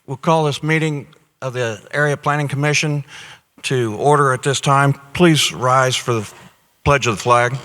We'll call this meeting of the Area Planning Commission to order at this time. Please rise for the pledge of the flag.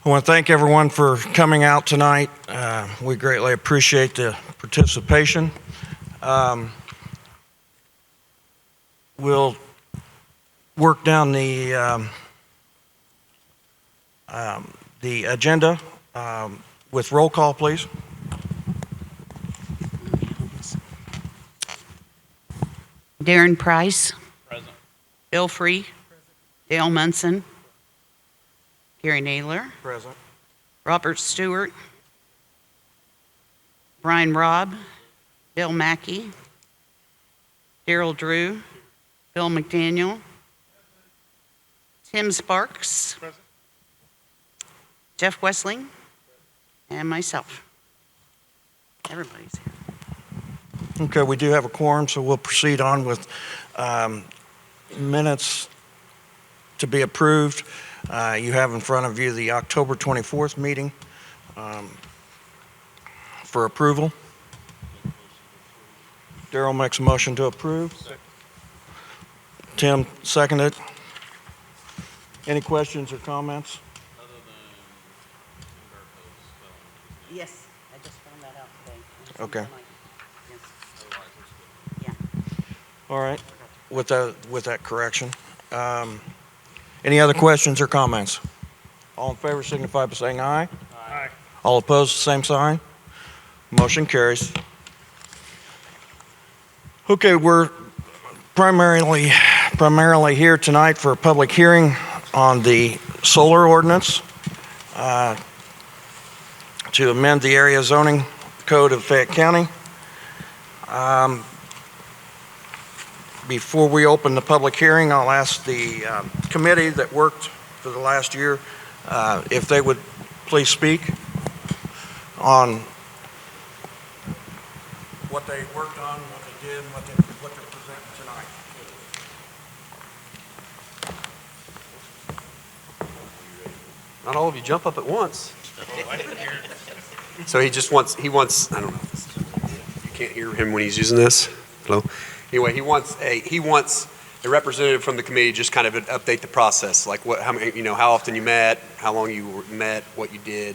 I want to thank everyone for coming out tonight. We greatly appreciate the participation. We'll work down the agenda with roll call, please. Darren Price. Present. Bill Free. Present. Dale Munson. Gary Naylor. Present. Robert Stewart. Brian Robb. Bill Mackey. Daryl Drew. Bill McDaniel. Tim Sparks. Present. Jeff Wessling. And myself. Everybody's here. Okay, we do have a quorum, so we'll proceed on with minutes to be approved. You have in front of you the October 24th meeting for approval. Daryl makes a motion to approve. Tim seconded. Any questions or comments? Yes, I just found that out today. Okay. Yeah. All right. With that correction. Any other questions or comments? All in favor signify by saying aye. Aye. All opposed, same sign. Motion carries. Okay, we're primarily here tonight for a public hearing on the solar ordinance to amend the area zoning code of Fayette County. Before we open the public hearing, I'll ask the committee that worked for the last year if they would please speak on what they worked on, what they did, and what they're presenting tonight. Not all of you jump up at once. So he wants, I don't know. You can't hear him when he's using this. Hello? Anyway, he wants a representative from the committee just kind of update the process, like how often you met, how long you met, what you did,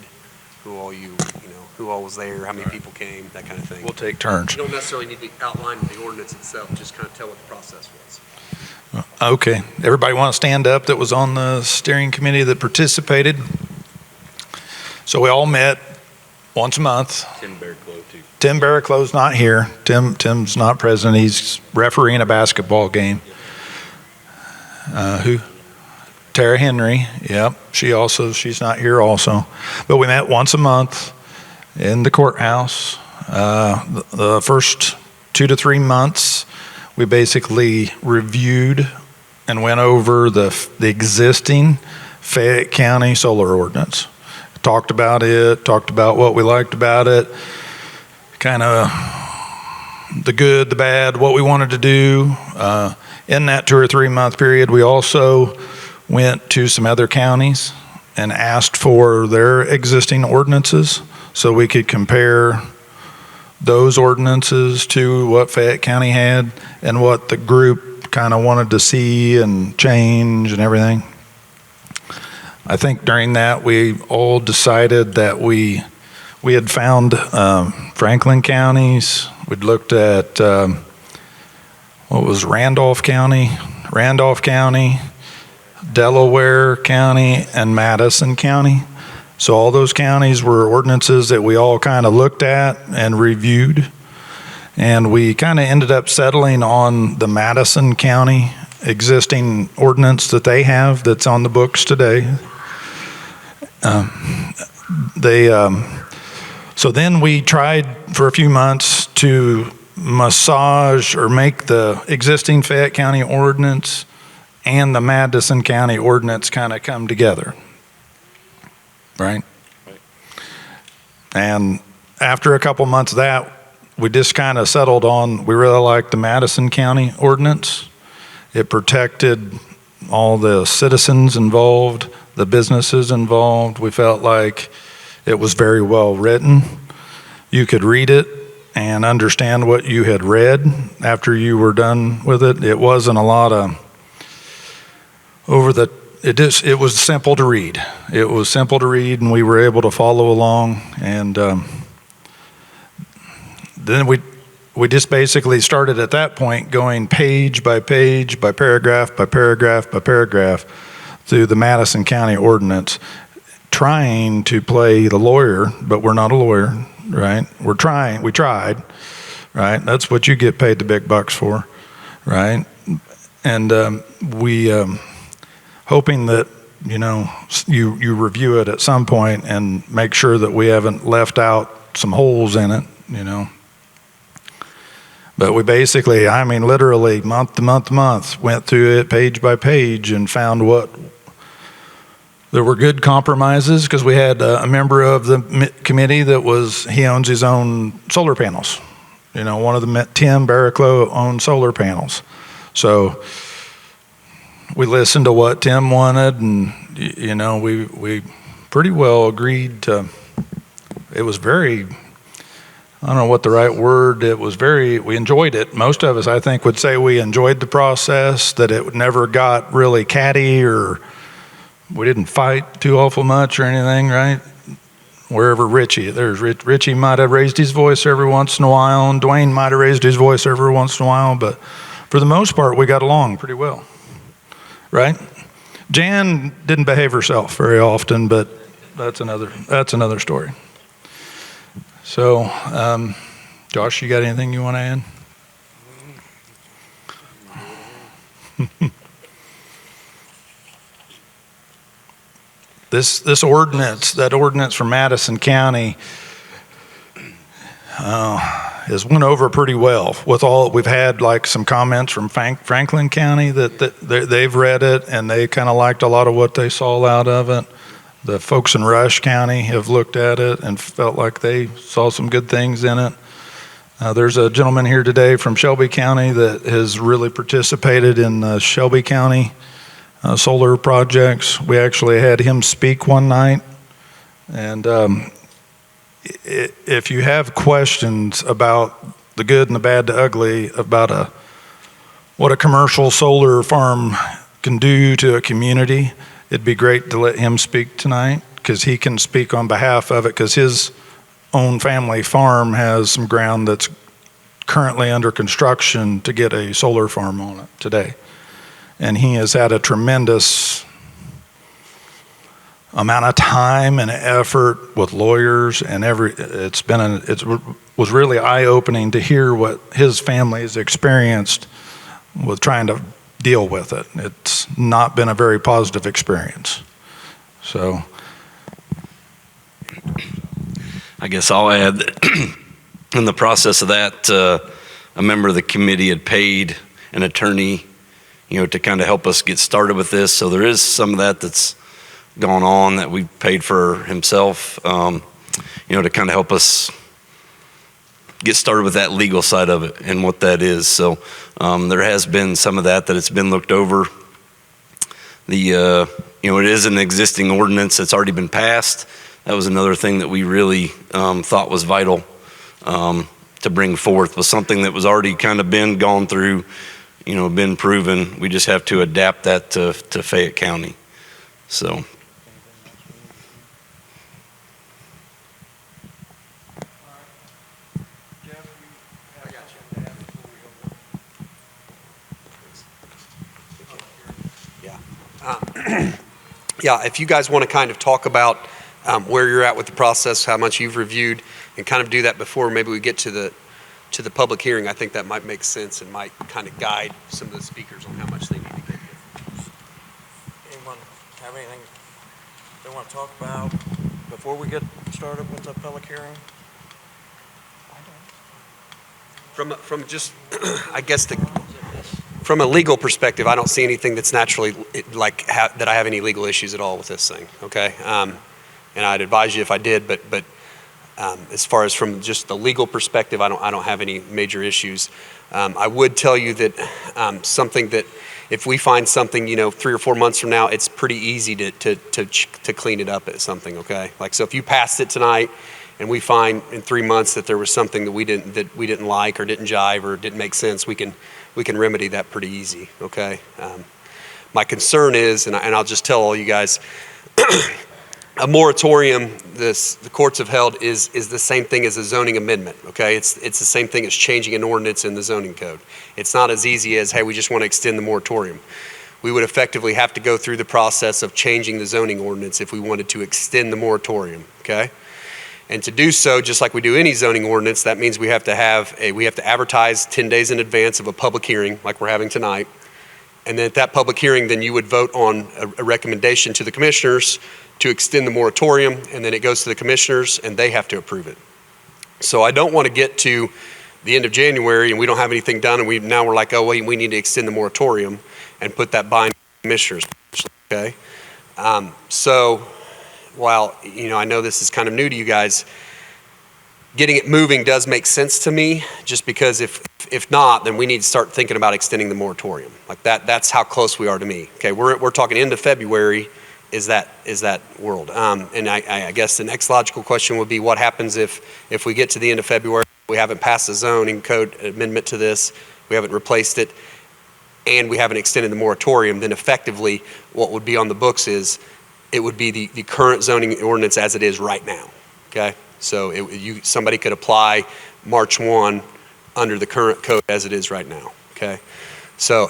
who all was there, how many people came, that kind of thing. We'll take turns. You don't necessarily need to outline the ordinance itself, just kind of tell what the process was. Okay. Everybody want to stand up that was on the steering committee that participated? So we all met once a month. Tim Barraclough's not here. Tim's not present. He's refereeing a basketball game. Who? Tara Henry. Yep. She's not here also. But we met once a month in the courthouse. The first 2 to 3 months, we basically reviewed and went over the existing Fayette County solar ordinance. Talked about it, talked about what we liked about it, kind of the good, the bad, what we wanted to do. In that 2 or 3 month period, we also went to some other counties and asked for their existing ordinances so we could compare those ordinances to what Fayette County had and what the group kind of wanted to see and change and everything. I think during that we all decided that we had found Franklin counties. We'd looked at what was Randolph County, Delaware County, and Madison County. So all those counties were ordinances that we all kind of looked at and reviewed. And we kind of ended up settling on the Madison County existing ordinance that they have that's on the books today. they, so then we tried for a few months to massage or make the existing Fayette County ordinance and the Madison County ordinance kind of come together, right? And after a couple months of that, we just kind of settled on, we really liked the Madison County ordinance. It protected all the citizens involved, the businesses involved. We felt like it was very well written. You could read it and understand what you had read after you were done with it. It wasn't a lot of it was simple to read. It was simple to read, and we were able to follow along. And then we just basically started at that point going page by page, by paragraph, by paragraph, by paragraph through the Madison County ordinance, trying to play the lawyer, but we're not a lawyer, right? We tried, right? That's what you get paid the big bucks for, right? And hoping that, you review it at some point and make sure that we haven't left out some holes in it, But we basically, literally month to month, went through it page by page and found there were good compromises, because we had a member of the committee he owns his own solar panels. One of them, Tim Barraclough, owns solar panels. So we listened to what Tim wanted, and, we pretty well agreed to, it was very, I don't know what the right word, we enjoyed it. Most of us, I think, would say we enjoyed the process, that it never got really catty, or we didn't fight too awful much or anything, right? Wherever Richie might have raised his voice every once in a while, and Dwayne might have raised his voice every once in a while, but for the most part, we got along pretty well, right? Jan didn't behave herself very often, but that's another story. So, Josh, you got anything you want to add? This ordinance, that ordinance from Madison County, has went over pretty well. We've had like some comments from Franklin County that they've read it and they kind of liked a lot of what they saw out of it. The folks in Rush County have looked at it and felt like they saw some good things in it. There's a gentleman here today from Shelby County that has really participated in Shelby County solar projects. We actually had him speak one night. And if you have questions about the good and the bad, the ugly, about what a commercial solar farm can do to a community, it'd be great to let him speak tonight, because he can speak on behalf of it, because his own family farm has some ground that's currently under construction to get a solar farm on it today. And he has had a tremendous amount of time and effort with lawyers and it was really eye-opening to hear what his family has experienced with trying to deal with it. It's not been a very positive experience. So I guess I'll add that in the process of that, a member of the committee had paid an attorney, to kind of help us get started with this. So there is some of that's gone on that we paid for himself, to kind of help us get started with that legal side of it and what that is. So there has been some of that it's been looked over. It is an existing ordinance that's already been passed. That was another thing that we really thought was vital to bring forth, was something that was already kind of been gone through, been proven. We just have to adapt that to Fayette County. So. Yeah, if you guys want to kind of talk about where you're at with the process, how much you've reviewed, and kind of do that before maybe we get to the public hearing, I think that might make sense and might kind of guide some of the speakers on how much they need to get here. Anyone have anything they want to talk about before we get started with the public hearing? From just, I guess, from a legal perspective, I don't see anything that's naturally that I have any legal issues at all with this thing. Okay, and I'd advise you if I did, but as far as from just the legal perspective, I don't have any major issues. I would tell you that something that if we find something, 3 or 4 months from now, it's pretty easy to clean it up at something. Okay, like so if you passed it tonight, and we find in 3 months that there was something that we didn't like or didn't jive or didn't make sense, we can remedy that pretty easy. Okay. My concern is, and I'll just tell all you guys, a moratorium, the courts have held, is the same thing as a zoning amendment. Okay, it's the same thing as changing an ordinance in the zoning code. It's not as easy as, hey, we just want to extend the moratorium. We would effectively have to go through the process of changing the zoning ordinance if we wanted to extend the moratorium. Okay. And to do so, just like we do any zoning ordinance, that means we have to advertise 10 days in advance of a public hearing like we're having tonight. And then at that public hearing, then you would vote on a recommendation to the commissioners to extend the moratorium, and then it goes to the commissioners and they have to approve it. So I don't want to get to the end of January and we don't have anything done and now we're like, oh wait, we need to extend the moratorium and put that bind to the commissioners. Okay. So while, I know this is kind of new to you guys, getting it moving does make sense to me, just because if not, then we need to start thinking about extending the moratorium. Like that's how close we are to me. Okay, we're talking end of February is that world. And I guess the next logical question would be, what happens if we get to the end of February, we haven't passed a zoning code amendment to this, we haven't replaced it, and we haven't extended the moratorium, then effectively what would be on the books is, it would be the current zoning ordinance as it is right now. Okay, so somebody could apply March 1 under the current code as it is right now. Okay, so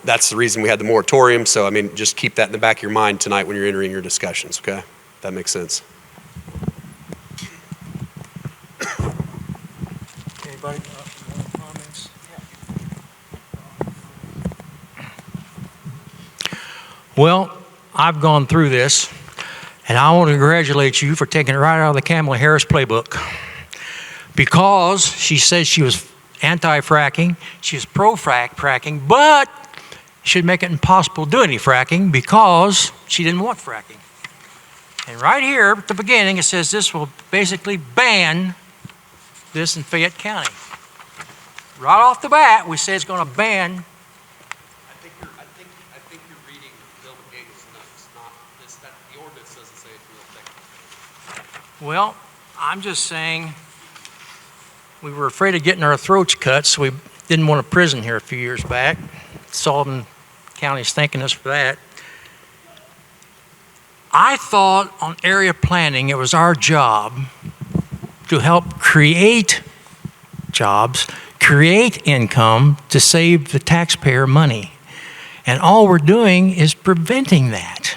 that's the reason we had the moratorium. So just keep that in the back of your mind tonight when you're entering your discussions. Okay, if that makes sense. Anybody? Comments? Well, I've gone through this, and I want to congratulate you for taking it right out of the Kamala Harris playbook. Because she said she was anti-fracking, she was pro-fracking, but should make it impossible to do any fracking because she didn't want fracking. And right here at the beginning, it says this will basically ban this in Fayette County. Right off the bat, we say it's going to ban. I think you're reading deliberations. It's not this. That the ordinance doesn't say it's real effective. Well, I'm just saying we were afraid of getting our throats cut, so we didn't want a prison here a few years back. Sullivan County's thanking us for that. I thought on area planning it was our job to help create jobs, create income to save the taxpayer money. And all we're doing is preventing that.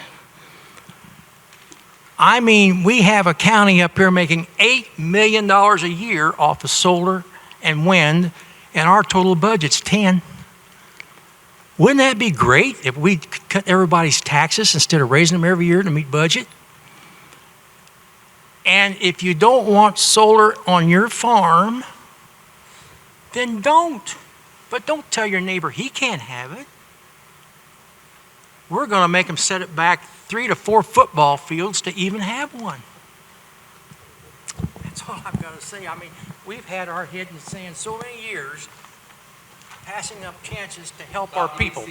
We have a county up here making $8 million a year off of solar and wind, and our total budget's 10. Wouldn't that be great if we could cut everybody's taxes instead of raising them every year to meet budget? And if you don't want solar on your farm, then don't. But don't tell your neighbor he can't have it. We're going to make him set it back 3 to 4 football fields to even have one. That's all I've got to say. We've had our head in the sand so many years, passing up chances to help our people.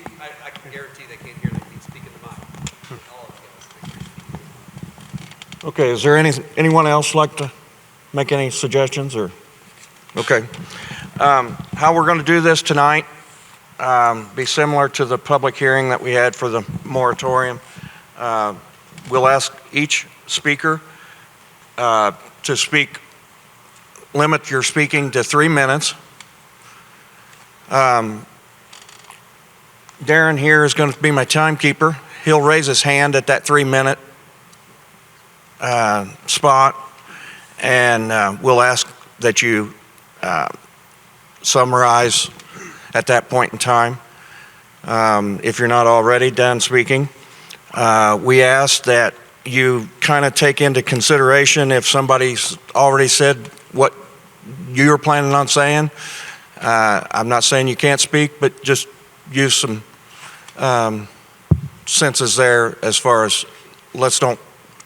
I can guarantee they can't hear that he's speaking to mine. Okay, is there anyone else like to make any suggestions or? Okay. How we're going to do this tonight, be similar to the public hearing that we had for the moratorium. We'll ask each speaker to speak, limit your speaking to 3 minutes. Darren here is going to be my timekeeper. He'll raise his hand at that 3-minute spot, and we'll ask that you summarize at that point in time. If you're not already done speaking, we ask that you kind of take into consideration if somebody's already said what you're planning on saying. I'm not saying you can't speak, but just use some senses there as far as let's don't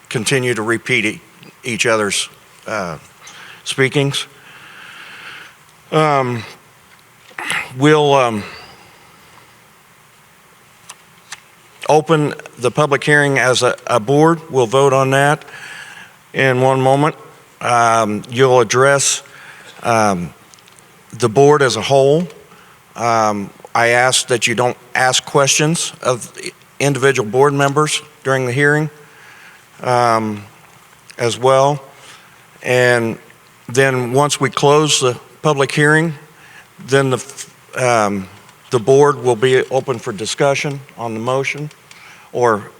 continue to repeat each other's speakings. We'll open the public hearing as a board. We'll vote on that in one moment. You'll address the board as a whole. I ask that you don't ask questions of individual board members during the hearing as well. And then once we close the public hearing, then the board will be open for discussion on the motion or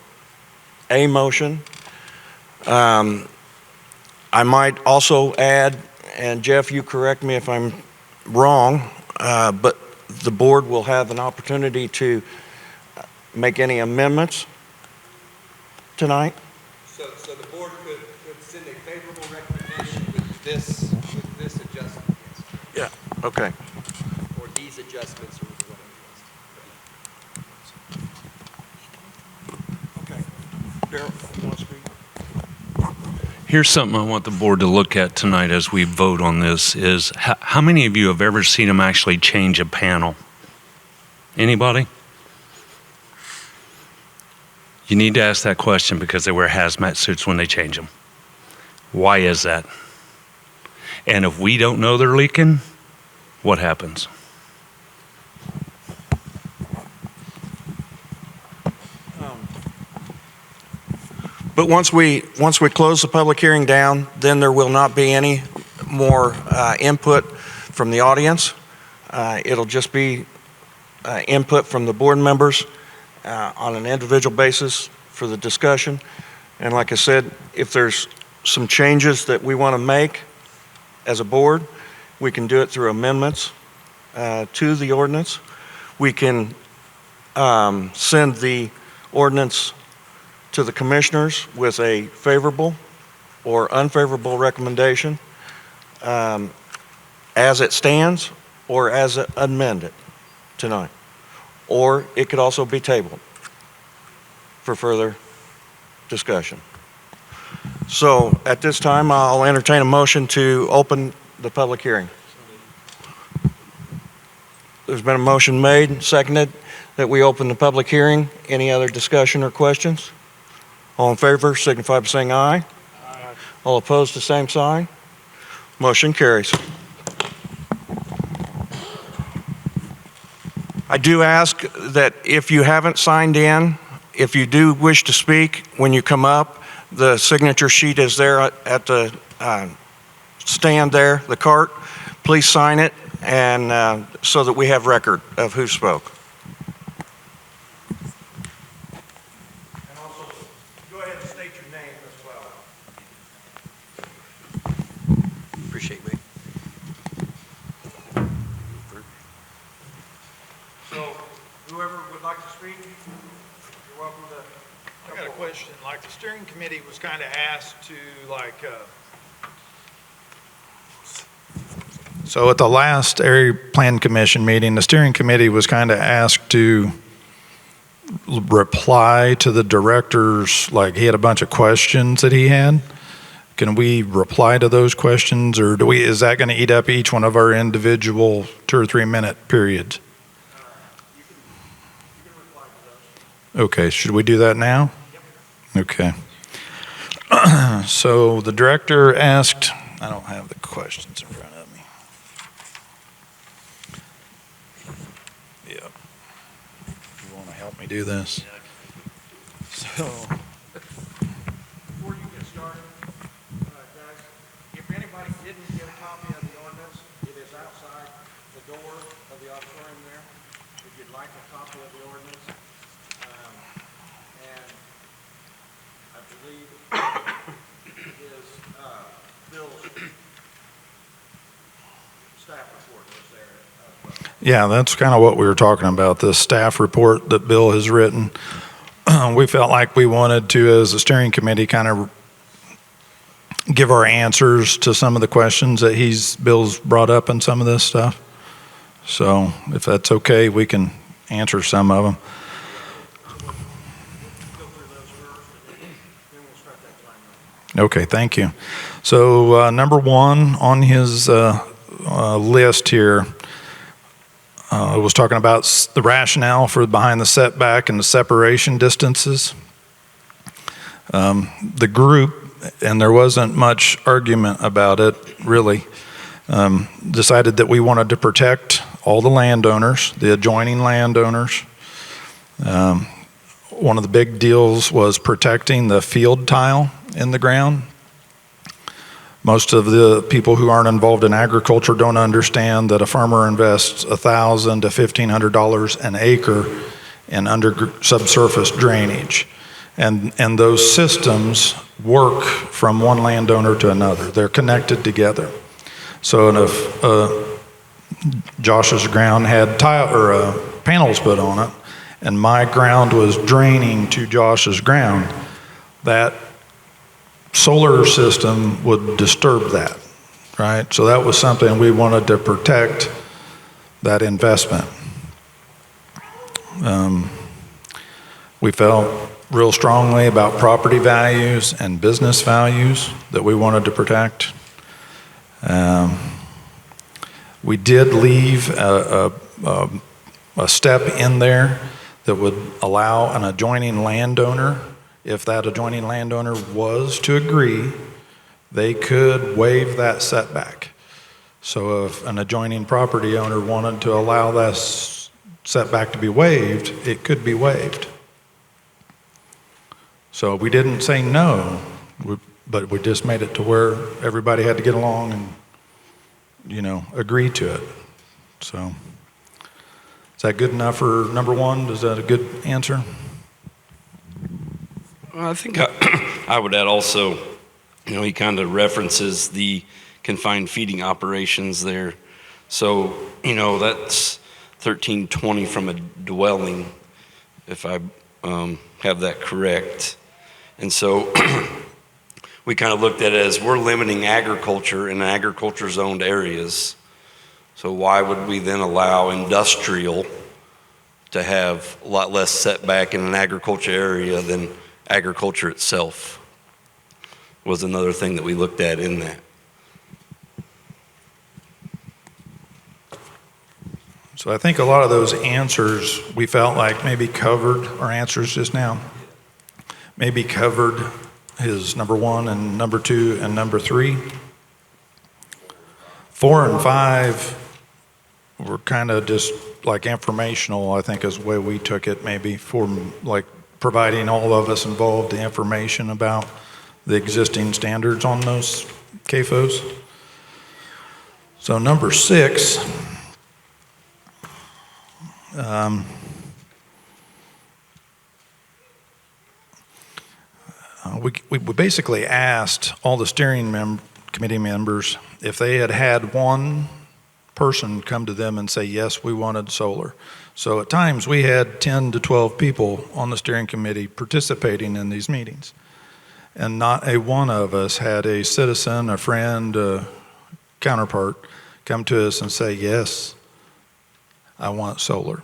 a motion. I might also add, and Jeff, you correct me if I'm wrong, but the board will have an opportunity to make any amendments tonight. So the board could send a favorable recommendation with this adjustment. Yeah. Okay. Or these adjustments or whatever. Okay. Daryl, you want to speak? Here's something I want the board to look at tonight as we vote on this is how many of you have ever seen them actually change a panel? Anybody? You need to ask that question because they wear hazmat suits when they change them. Why is that? And if we don't know they're leaking, what happens? But once we close the public hearing down, then there will not be any more input from the audience. It'll just be input from the board members on an individual basis for the discussion. And like I said, if there's some changes that we want to make as a board, we can do it through amendments to the ordinance. We can send the ordinance to the commissioners with a favorable or unfavorable recommendation as it stands or as amended tonight. Or it could also be tabled for further discussion. So at this time, I'll entertain a motion to open the public hearing. There's been a motion made and seconded that we open the public hearing. Any other discussion or questions? All in favor signify by saying aye. Aye. All opposed, the same sign. Motion carries. I do ask that if you haven't signed in, if you do wish to speak, when you come up, the signature sheet is there at the stand there, the cart. Please sign it, and so that we have record of who spoke. And also, go ahead and state your name as well. Appreciate me. So, whoever would like to speak, you're welcome to. I got a question. Like, the steering committee was kind of asked to, so at the last area plan commission meeting, the steering committee was kind of asked to reply to the directors, like he had a bunch of questions that he had. Can we reply to those questions, or is that going to eat up each one of our individual 2 or 3 minute periods? You can reply to those. Okay, should we do that now? Yep. Okay. So the director asked, I don't have the questions in front of me. Yep. You want to help me do this? So, Before you get started, guys, if anybody didn't get a copy of the ordinance, it is outside the door of the auditorium there. If you'd like a copy of the ordinance, and I believe it is Bill's staff report was there. yeah, that's kind of what we were talking about, the staff report that Bill has written. we felt like we wanted to, as a steering committee, kind of give our answers to some of the questions that Bill's brought up in some of this stuff. So if that's okay, we can answer some of them. Okay, thank you. So number one on his list here was talking about the rationale for behind the setback and the separation distances. The group, and there wasn't much argument about it really, decided that we wanted to protect all the landowners, the adjoining landowners. One of the big deals was protecting the field tile in the ground. Most of the people who aren't involved in agriculture don't understand that a farmer invests $1,000 to $1,500 an acre in subsurface drainage. And those systems work from one landowner to another. They're connected together. So if Josh's ground had panels put on it, and my ground was draining to Josh's ground, that solar system would disturb that, right? So that was something we wanted to protect, that investment. We felt real strongly about property values and business values that we wanted to protect. We did leave a step in there that would allow an adjoining landowner, if that adjoining landowner was to agree, they could waive that setback. So if an adjoining property owner wanted to allow that setback to be waived, it could be waived. So we didn't say no, but we just made it to where everybody had to get along and, agree to it. So is that good enough for number one? Is that a good answer? Well, I think I would add also, he kind of references the confined feeding operations there. So, that's 1320 from a dwelling, if I have that correct. And so we kind of looked at it as we're limiting agriculture in agriculture zoned areas. So why would we then allow industrial to have a lot less setback in an agriculture area than agriculture itself? Was another thing that we looked at in that. So I think a lot of those answers we felt like maybe covered, our answers just now, maybe covered his number one and number two and number three. 4 and 5 were kind of just like informational, I think is the way we took it, maybe for like providing all of us involved the information about the existing standards on those CAFOs. So number 6, we basically asked all the steering committee members if they had one person come to them and say, yes, we wanted solar. So at times we had 10 to 12 people on the steering committee participating in these meetings. And not a one of us had a citizen, a friend, a counterpart come to us and say, yes, I want solar.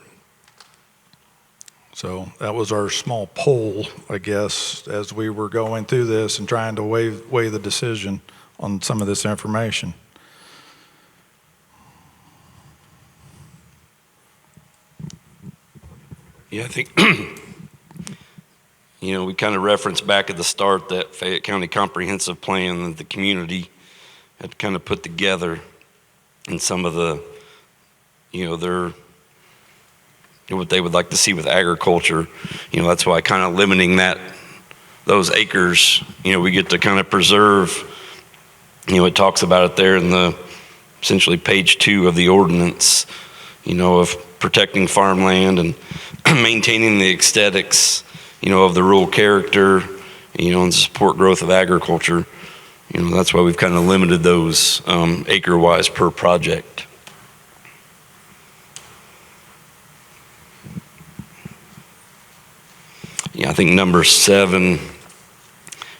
So that was our small poll, I guess, as we were going through this and trying to weigh the decision on some of this information. Yeah, I think, we kind of referenced back at the start that Fayette County Comprehensive Plan that the community had kind of put together, and some of the, their, what they would like to see with agriculture. That's why kind of limiting those acres, we get to kind of preserve, it talks about it there in the essentially page 2 of the ordinance, of protecting farmland and maintaining the aesthetics, of the rural character, and support growth of agriculture. That's why we've kind of limited those acre-wise per project. Yeah, I think number 7,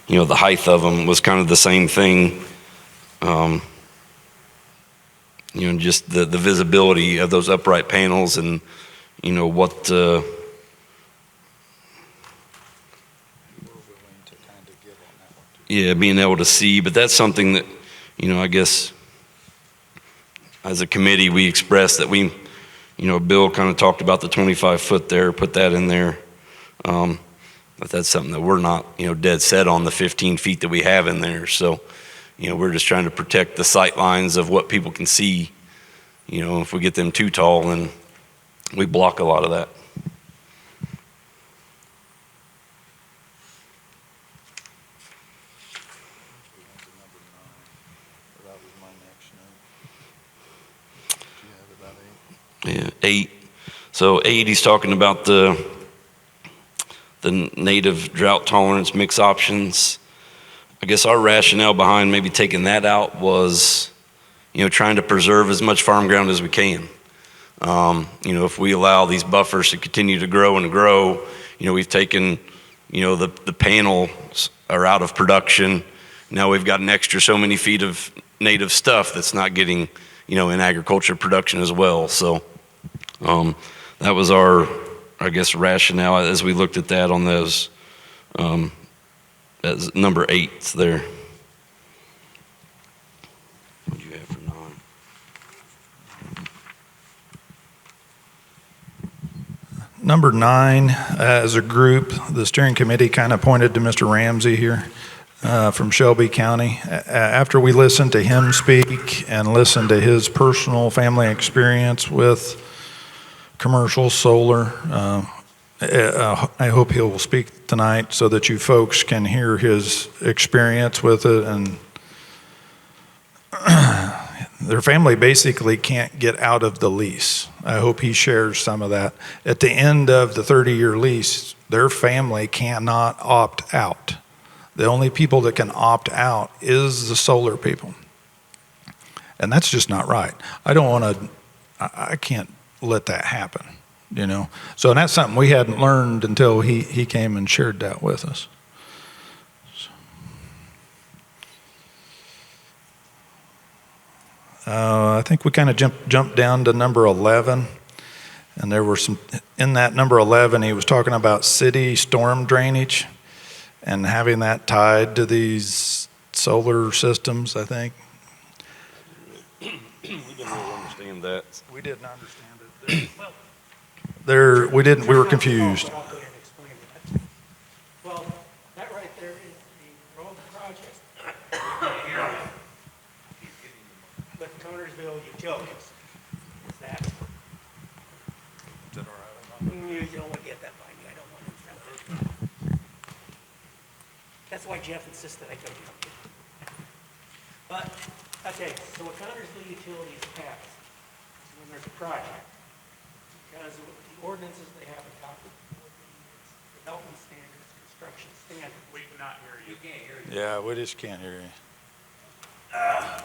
the height of them was kind of the same thing. Just the visibility of those upright panels and, what, yeah, being able to see. But that's something that, I guess as a committee, we expressed that we, Bill kind of talked about the 25 foot there, put that in there. But that's something that we're not, dead set on, the 15 feet that we have in there. So, we're just trying to protect the sight lines of what people can see. If we get them too tall, then we block a lot of that. Yeah, 8. So 8, he's talking about the native drought tolerance mix options. I guess our rationale behind maybe taking that out was, trying to preserve as much farm ground as we can. If we allow these buffers to continue to grow and grow, we've taken, the panels are out of production. Now we've got an extra so many feet of native stuff that's not getting, in agriculture production as well. So that was our, I guess, rationale as we looked at that on those, as number 8 there. What do you have for 9? Number 9, as a group, the steering committee kind of pointed to Mr. Ramsey here from Shelby County. After we listened to him speak and listened to his personal family experience with commercial solar, I hope he will speak tonight so that you folks can hear his experience with it. And their family basically can't get out of the lease. I hope he shares some of that. At the end of the 30-year lease, their family cannot opt out. The only people that can opt out is the solar people. And that's just not right. I can't let that happen, So that's something we hadn't learned until he came and shared that with us. I think we kind of jumped down to number 11, and there were some, in that number 11, he was talking about city storm drainage and having that tied to these solar systems, I think. We didn't really understand that. We didn't understand it. We were confused. I'll go ahead and explain that. Well, that right there is the road project. With Connersville Utilities. Is that? Is that all right? You don't want to get that by me. I don't want to. That's why Jeff insisted I come up here. But, okay, so what Connersville Utilities has is when there's a project, because of the ordinances they have adopted, development standards, construction standards. We cannot hear you. We can't hear you. Yeah, we just can't hear you.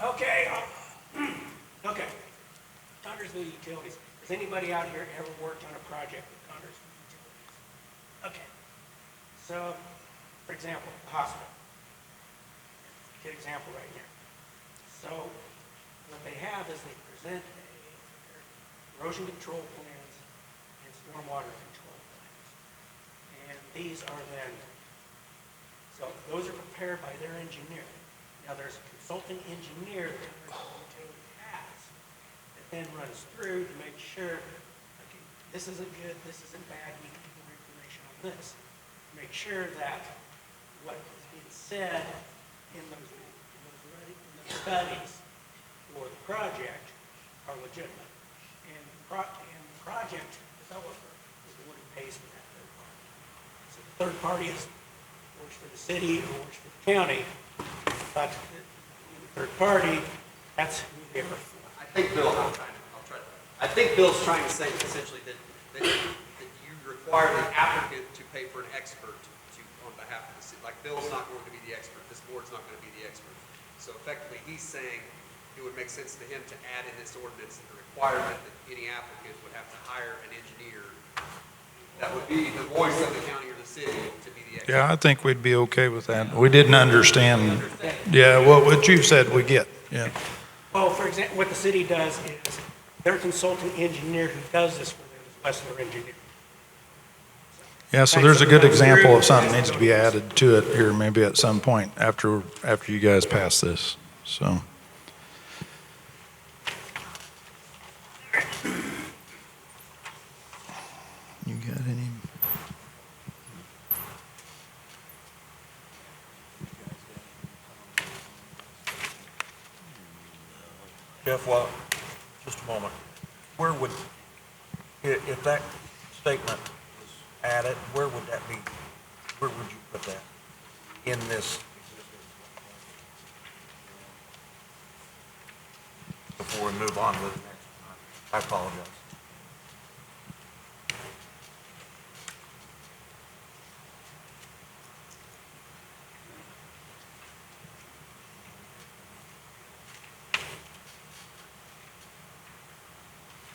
Okay. Okay. Connersville Utilities. Has anybody out here ever worked on a project with Connersville Utilities? Okay. So, for example, the hospital. Good example right here. So, what they have is they present erosion control plans and stormwater control plans. And these are then, so those are prepared by their engineer. Now there's a consulting engineer that Connersville Utility has that then runs through to make sure, okay, this isn't good, this isn't bad, we need more information on this. Make sure that what is being said in those studies for the project are legitimate. And the project developer is the one who pays for that third party. So the third party works for the city or works for the county, but the third party, that's who they work for. I think Bill's trying to say essentially that you require the applicant to pay for an expert on behalf of the city. Like Bill's not going to be the expert, this board's not going to be the expert. So effectively, he's saying it would make sense to him to add in this ordinance the requirement that any applicant would have to hire an engineer That would be the voice of the county or the city to be the expert. Yeah, I think we'd be okay with that. We didn't understand. Yeah, well, what you said, we get. Yeah. Well, for example, what the city does is their consultant engineer who does this for them is Westler Engineer. Yeah, so there's a good example of something needs to be added to it here maybe at some point after you guys pass this. So. You got any? Jeff, well, just a moment. Where would, if that statement was added, where would that be? Where would you put that in this? Before we move on to the next one. I apologize.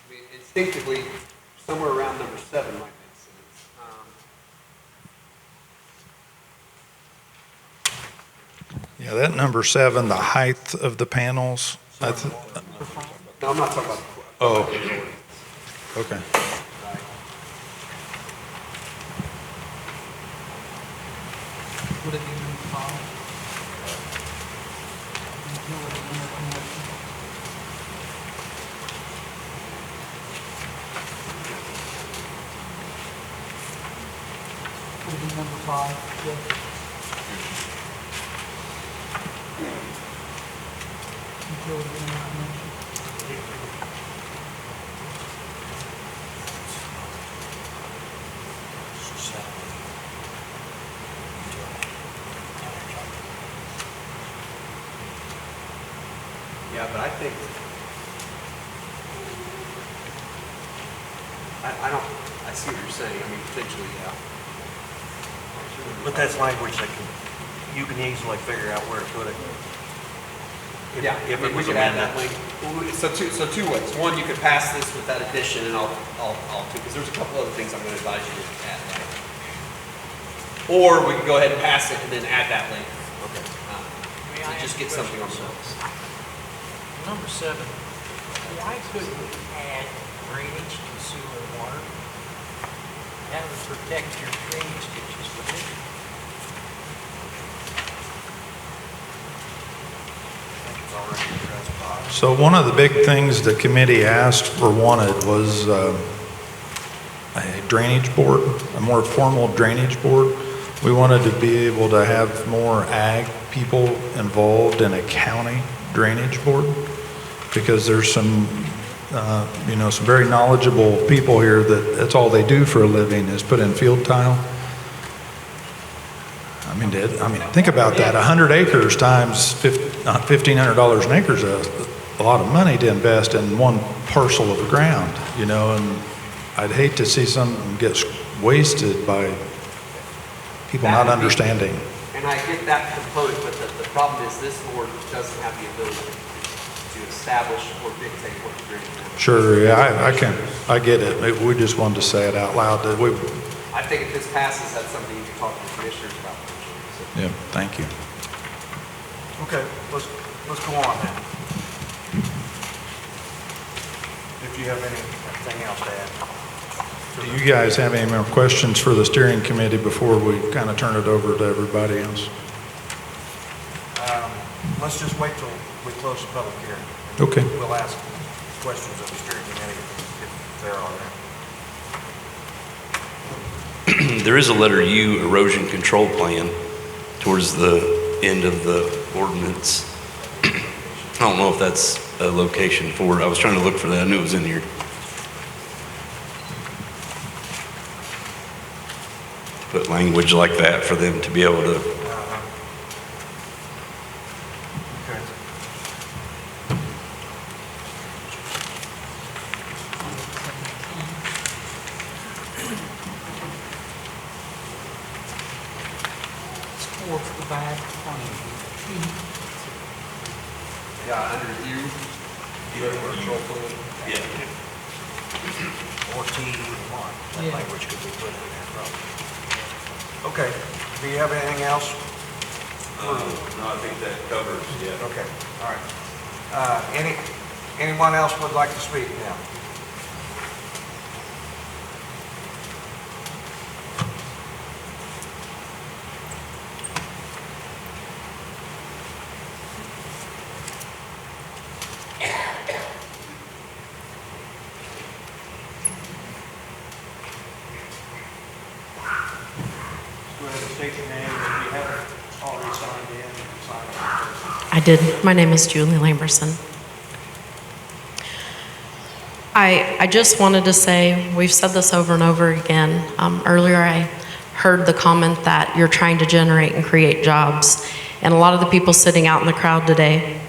I mean, instinctively, somewhere around number 7 might make sense. Yeah, that number 7, the height of the panels. No, I'm not talking about. Oh. Okay. Would it be number 5? Would it be number 5? Yeah. Utility interconnection. Yeah, but I think, I don't, I see what you're saying. I mean, potentially, yeah. But that's language that you can easily figure out where to put it. Yeah, If it we was could add amended. that link. So two ways. One, you could pass this with that addition, and I'll because there's a couple other things I'm going to advise you to add. Right? Or we could go ahead and pass it and then add that link. Okay. So just get something on the books. Number 7, why couldn't we add drainage to sewer and water? That would protect your drainage ditches, wouldn't it? So one of the big things the committee asked or wanted was a drainage board, a more formal drainage board. We wanted to be able to have more ag people involved in a county drainage board because there's some, some very knowledgeable people here that that's all they do for a living is put in field tile. I mean, think about that. 100 acres times $1,500 an acre is a lot of money to invest in one parcel of ground, and I'd hate to see something get wasted by people not understanding. And I get that component, but the problem is this board doesn't have the ability to establish or dictate what the drainage board is. Sure, yeah, I get it. We just wanted to say it out loud. I think if this passes, that's something you can talk to the commissioners about. Yeah, thank you. Okay, let's go on then. If you have anything else to add. Do you guys have any more questions for the steering committee before we kind of turn it over to everybody else? Let's just wait till we close the public hearing. Okay. We'll ask questions of the steering committee if there are there. There is a letter U erosion control plan towards the end of the ordinance. I don't know if that's a location for it. I was trying to look for that. I knew it was in here. Put language like that for them to be able to. Okay. Towards the back. Yeah, under you, you have a control plan. Yeah. or T1. That language could be put in there probably. Okay, do you have anything else? No, I think that covers, yeah. Okay, all right. Anyone else would like to speak now? Go ahead and state your name, if you haven't already signed in, sign up. I did. My name is Julie Lamberson. I just wanted to say, we've said this over and over again. Earlier I heard the comment that you're trying to generate and create jobs. And a lot of the people sitting out in the crowd today,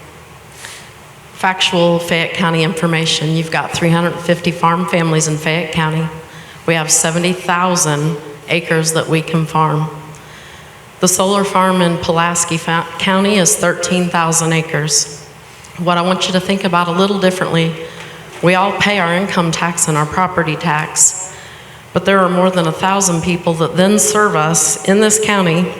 factual Fayette County information, you've got 350 farm families in Fayette County. We have 70,000 acres that we can farm. The solar farm in Pulaski County is 13,000 acres. What I want you to think about a little differently, we all pay our income tax and our property tax, but there are more than 1,000 people that then serve us in this county.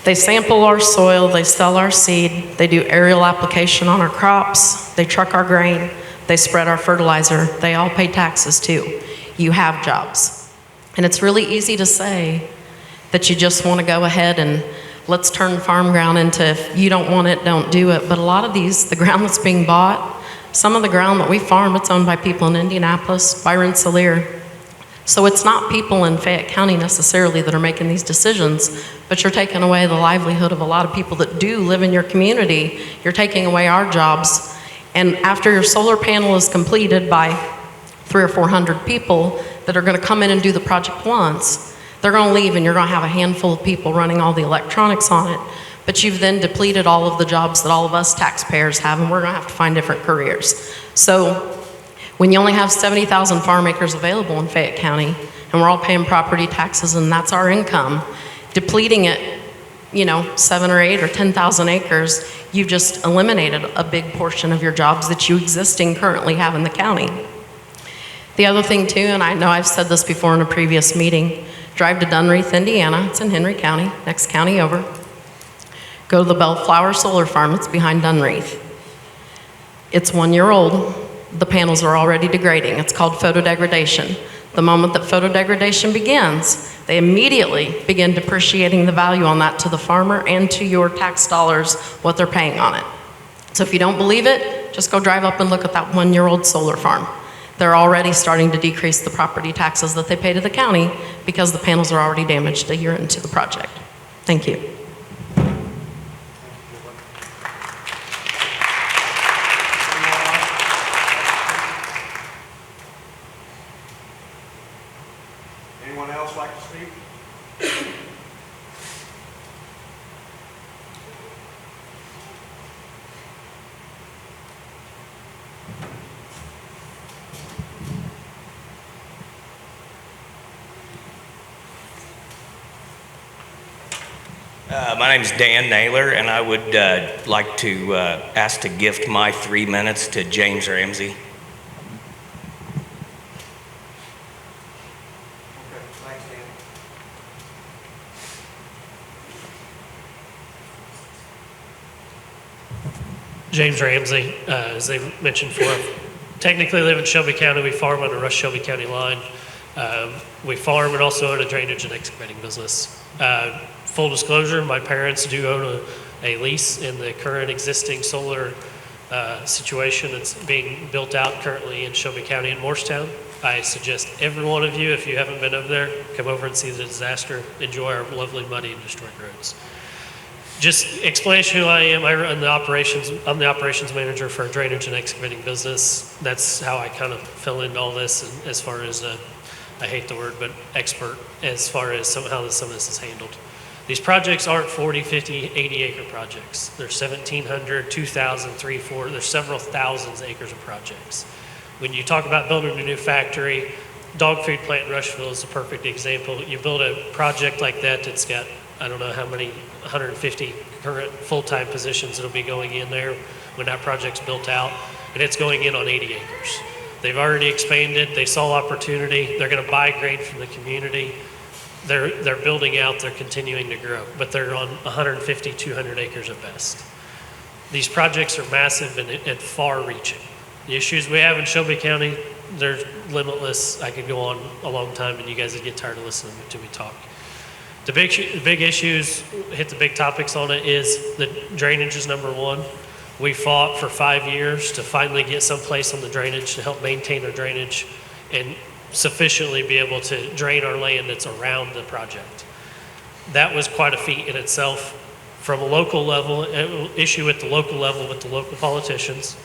They sample our soil, they sell our seed, they do aerial application on our crops, they truck our grain, they spread our fertilizer, they all pay taxes too. You have jobs. And it's really easy to say that you just want to go ahead and let's turn farm ground into, if you don't want it, don't do it. But a lot of these, the ground that's being bought, some of the ground that we farm, it's owned by people in Indianapolis, by Rensselaer. So it's not people in Fayette County necessarily that are making these decisions, but you're taking away the livelihood of a lot of people that do live in your community. You're taking away our jobs. And after your solar panel is completed by 300 or 400 people that are going to come in and do the project once, they're going to leave and you're going to have a handful of people running all the electronics on it. But you've then depleted all of the jobs that all of us taxpayers have, and we're going to have to find different careers. So when you only have 70,000 farm acres available in Fayette County, and we're all paying property taxes, and that's our income, depleting it, 7 or 8 or 10,000 acres, you've just eliminated a big portion of your jobs that you existing currently have in the county. The other thing too, and I know I've said this before in a previous meeting, drive to Dunreath, Indiana. It's in Henry County, next county over. Go to the Bellflower Solar Farm. It's behind Dunreath. It's 1 year old. The panels are already degrading. It's called photodegradation. The moment that photodegradation begins, they immediately begin depreciating the value on that to the farmer and to your tax dollars, what they're paying on it. So if you don't believe it, just go drive up and look at that 1 year old solar farm. They're already starting to decrease the property taxes that they pay to the county because the panels are already damaged a year into the project. Thank you. Anyone else like to speak? My name is Dan Naylor, and I would like to ask to gift my 3 minutes to James Ramsey. Okay, thanks, Dan. James Ramsey, as they mentioned before, technically live in Shelby County. We farm on the Rush Shelby County line. We farm and also own a drainage and excavating business. Full disclosure, my parents do own a lease in the current existing solar situation that's being built out currently in Shelby County in Morristown. I suggest every one of you, if you haven't been over there, come over and see the disaster, enjoy our lovely muddy and destroyed roads. Just explain who I am. I run the operations. I'm the operations manager for a drainage and excavating business. That's how I kind of fell into all this, and as far as I hate the word, but expert as far as how some of this is handled. These projects aren't 40, 50, 80 acre projects. They're 1,700, 2,000, 3,000, 4,000. There's several thousands acres of projects. When you talk about building a new factory, dog food plant in Rushville is a perfect example. You build a project like that that's got, I don't know how many, 150 current full-time positions that'll be going in there when that project's built out, and it's going in on 80 acres. They've already expanded. They saw opportunity. They're going to buy grain from the community. They're building out. They're continuing to grow, but they're on 150, 200 acres at best. These projects are massive and far-reaching. The issues we have in Shelby County, they're limitless. I could go on a long time, and you guys would get tired of listening to me talk. The big issues, hit the big topics on it, is the drainage is number one. We fought for 5 years to finally get someplace on the drainage to help maintain our drainage and sufficiently be able to drain our land that's around the project. That was quite a feat in itself. From a local level, an issue at the local level with the local politicians,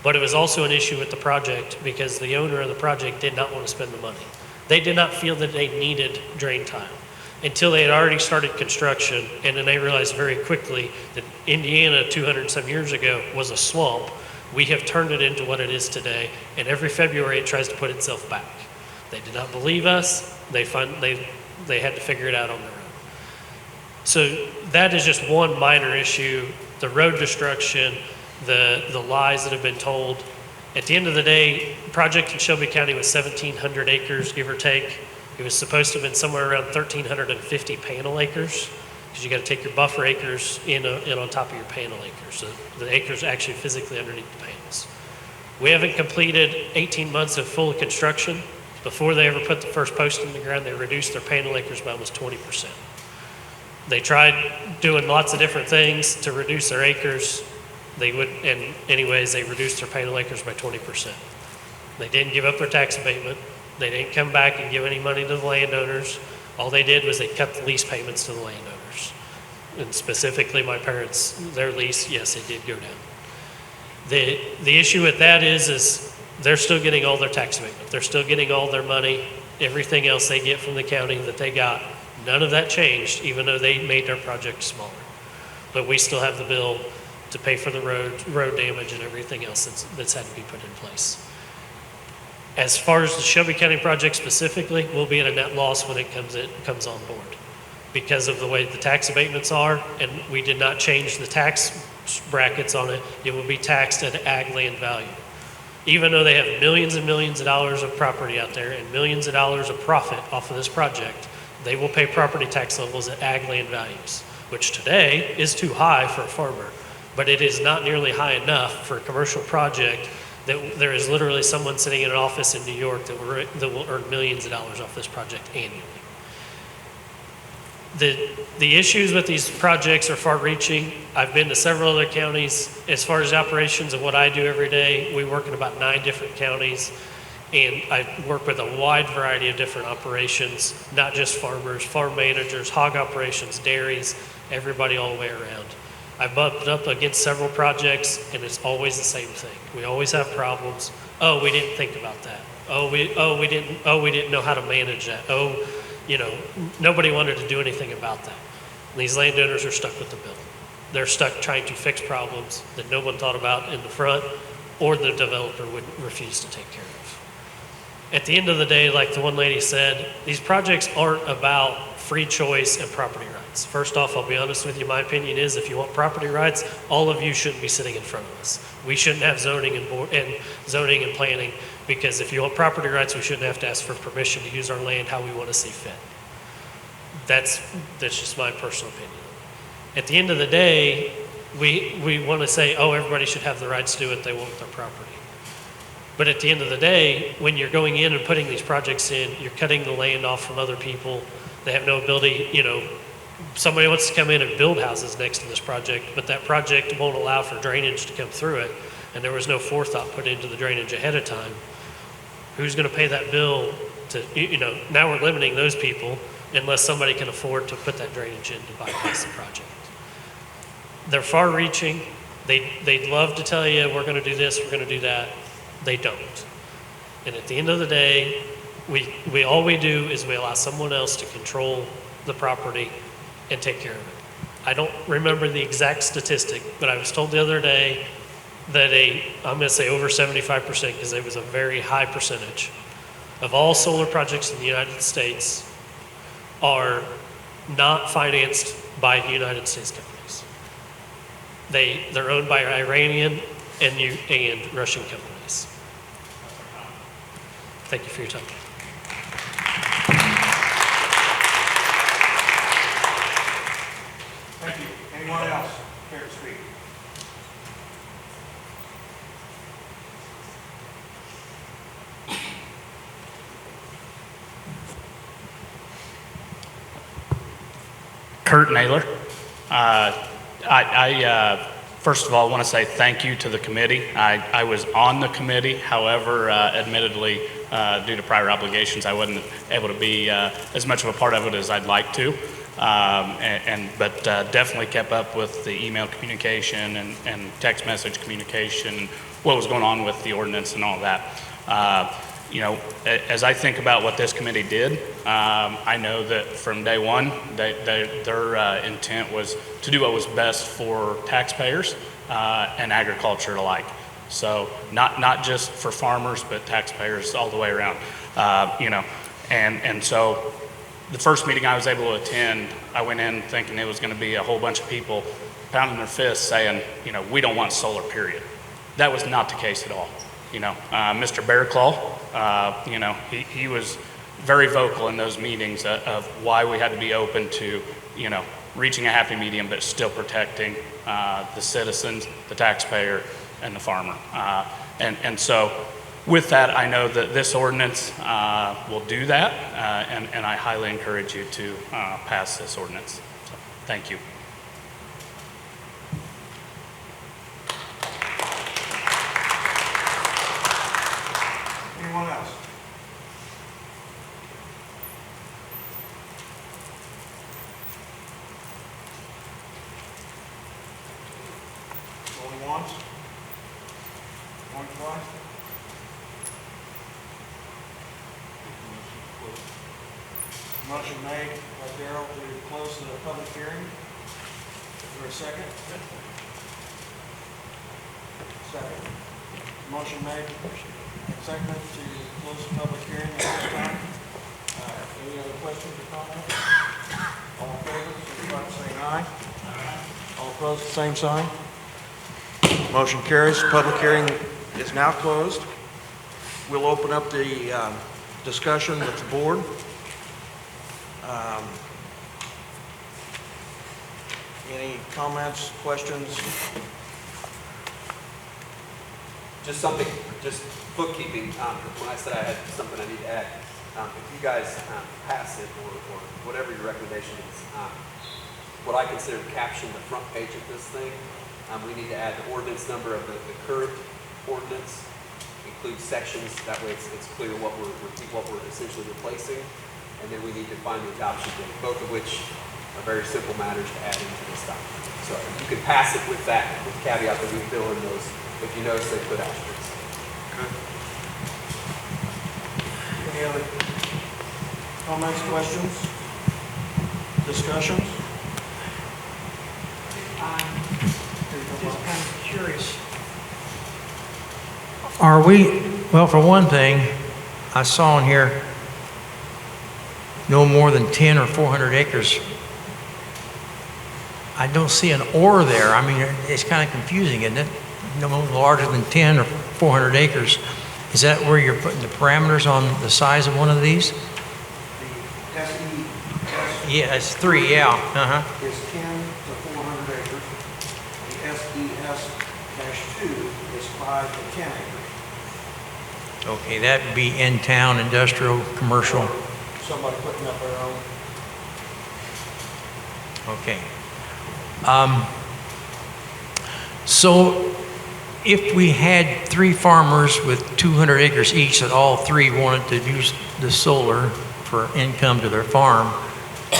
but it was also an issue with the project because the owner of the project did not want to spend the money. They did not feel that they needed drain tile until they had already started construction, and then they realized very quickly that Indiana 200 some years ago was a swamp. We have turned it into what it is today, and every February it tries to put itself back. They did not believe us. They had to figure it out on their own. So that is just one minor issue. The road destruction, the lies that have been told. At the end of the day, project in Shelby County was 1,700 acres, give or take. It was supposed to have been somewhere around 1,350 panel acres, because you got to take your buffer acres in on top of your panel acres. So the acres are actually physically underneath the panels. We haven't completed 18 months of full construction. Before they ever put the first post in the ground, they reduced their panel acres by almost 20%. They tried doing lots of different things to reduce their acres. They reduced their panel acres by 20%. They didn't give up their tax abatement. They didn't come back and give any money to the landowners. All they did was they cut the lease payments to the landowners. And specifically my parents, their lease, yes, it did go down. The issue with that is they're still getting all their tax abatement. They're still getting all their money, everything else they get from the county that they got. None of that changed, even though they made their project smaller. But we still have the bill to pay for the road damage and everything else that's had to be put in place. As far as the Shelby County project specifically, we'll be at a net loss when it comes on board because of the way the tax abatements are, and we did not change the tax brackets on it. It will be taxed at ag land value. Even though they have millions and millions of dollars of property out there and millions of dollars of profit off of this project, they will pay property tax levels at ag land values, which today is too high for a farmer, but it is not nearly high enough for a commercial project that there is literally someone sitting in an office in New York that will earn millions of dollars off this project annually. The issues with these projects are far-reaching. I've been to several other counties. As far as operations of what I do every day, we work in about 9 different counties, and I work with a wide variety of different operations, not just farmers, farm managers, hog operations, dairies, everybody all the way around. I bumped up against several projects, and it's always the same thing. We always have problems. Oh, we didn't think about that. We didn't know how to manage that. Nobody wanted to do anything about that. And these landowners are stuck with the bill. They're stuck trying to fix problems that no one thought about in the front, or the developer would refuse to take care of. At the end of the day, like the one lady said, these projects aren't about free choice and property rights. First off, I'll be honest with you, my opinion is if you want property rights, all of you shouldn't be sitting in front of us. We shouldn't have zoning and planning, because if you want property rights, we shouldn't have to ask for permission to use our land how we want to see fit. That's just my personal opinion. At the end of the day, we want to say, oh, everybody should have the rights to do what they want with their property. But at the end of the day, when you're going in and putting these projects in, you're cutting the land off from other people. They have no ability, somebody wants to come in and build houses next to this project, but that project won't allow for drainage to come through it, and there was no forethought put into the drainage ahead of time. Who's going to pay that bill to, now we're limiting those people unless somebody can afford to put that drainage in to bypass the project. They're far-reaching. They'd love to tell you, we're going to do this, we're going to do that. They don't. And at the end of the day, all we do is we allow someone else to control the property and take care of it. I don't remember the exact statistic, but I was told the other day that I'm going to say over 75%, because it was a very high percentage, of all solar projects in the United States are not financed by United States companies. They're owned by Iranian and Russian companies. Thank you for your time. Thank you. Anyone else care to speak? Kurt Naylor. First of all, want to say thank you to the committee. I was on the committee, however, admittedly, due to prior obligations, I wasn't able to be as much of a part of it as I'd like to. But definitely kept up with the email communication and text message communication, what was going on with the ordinance and all that. You know, as I think about what this committee did, I know that from day one, their intent was to do what was best for taxpayers and agriculture alike. So not just for farmers, but taxpayers all the way around. You know, and so the first meeting I was able to attend, I went in thinking it was going to be a whole bunch of people pounding their fists saying, you know, we don't want solar, period. That was not the case at all. You know, Mr. Bearclaw, you know, he was very vocal in those meetings of why we had to be open to, you know, reaching a happy medium, but still protecting the citizens, the taxpayer, and the farmer. And so with that, I know that this ordinance will do that, and I highly encourage you to pass this ordinance. So, thank you. Anyone else? Going once? Going twice? Motion made by Darrell to close the public hearing. Is there a second? Second. Motion made and seconded to close the public hearing at this time. Any other questions or comments? All in favor, signify by saying aye. All opposed, same sign. Motion carries. Public hearing is now closed. We'll open up the discussion with the board. Any comments, questions? Just something, just bookkeeping. When I said I had something I need to add, if you guys pass it or whatever your recommendation is, what I consider to caption the front page of this thing, we need to add the ordinance number of the current ordinance, include sections. That way it's clear what we're essentially replacing, and then we need to find the adoption date, both of which are very simple matters to add into this document. So you can pass it with that, with the caveat that we fill in those. If you notice, they put asterisks. Any other comments, questions, discussions? I'm just kind of curious. Are we, well, for one thing, I saw in here no more than 10 or 400 acres. I don't see an or there. I mean, it's kind of confusing, isn't it? No larger than 10 or 400 acres. Is that where you're putting the parameters on the size of one of these? The SES Yeah, it's 3, yeah. is 10 to 400 acres. The SES-2 is 5 to 10 acres. Okay, that would be in-town, industrial, commercial. Somebody putting up their own. Okay. So if we had 3 farmers with 200 acres each that all 3 wanted to use the solar for income to their farm,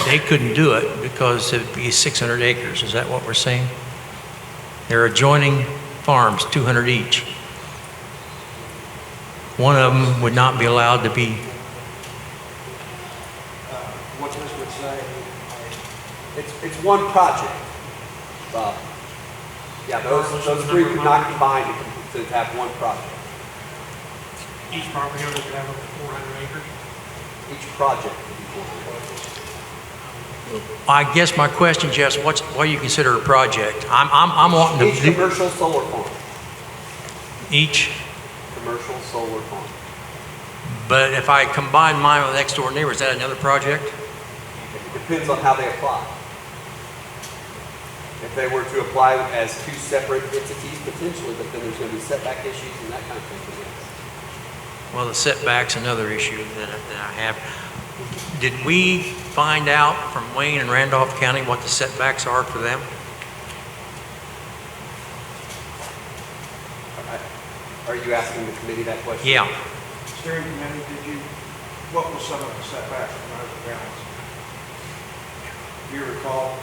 they couldn't do it because it'd be 600 acres. Is that what we're saying? They're adjoining farms, 200 each. One of them would not be allowed to be. What this would say, It's one project. Yeah, those 3 could not combine to have one project. Each property owner could have up to 400 acres. Each project would be 400 acres. I guess my question, Jess, what do you consider a project? I'm wanting Each to commercial solar farm. each. Commercial solar farm. But if I combine mine with next door neighbor, is that another project? It depends on how they apply. If they were to apply as two separate entities, potentially, but then there's going to be setback issues and that kind of thing. Yes. Well, the setback's another issue that I have. Did we find out from Wayne and Randolph County what the setbacks are for them? Are you asking the committee that question? Yeah. Steering committee, what was some of the setbacks from other counties? Do you recall?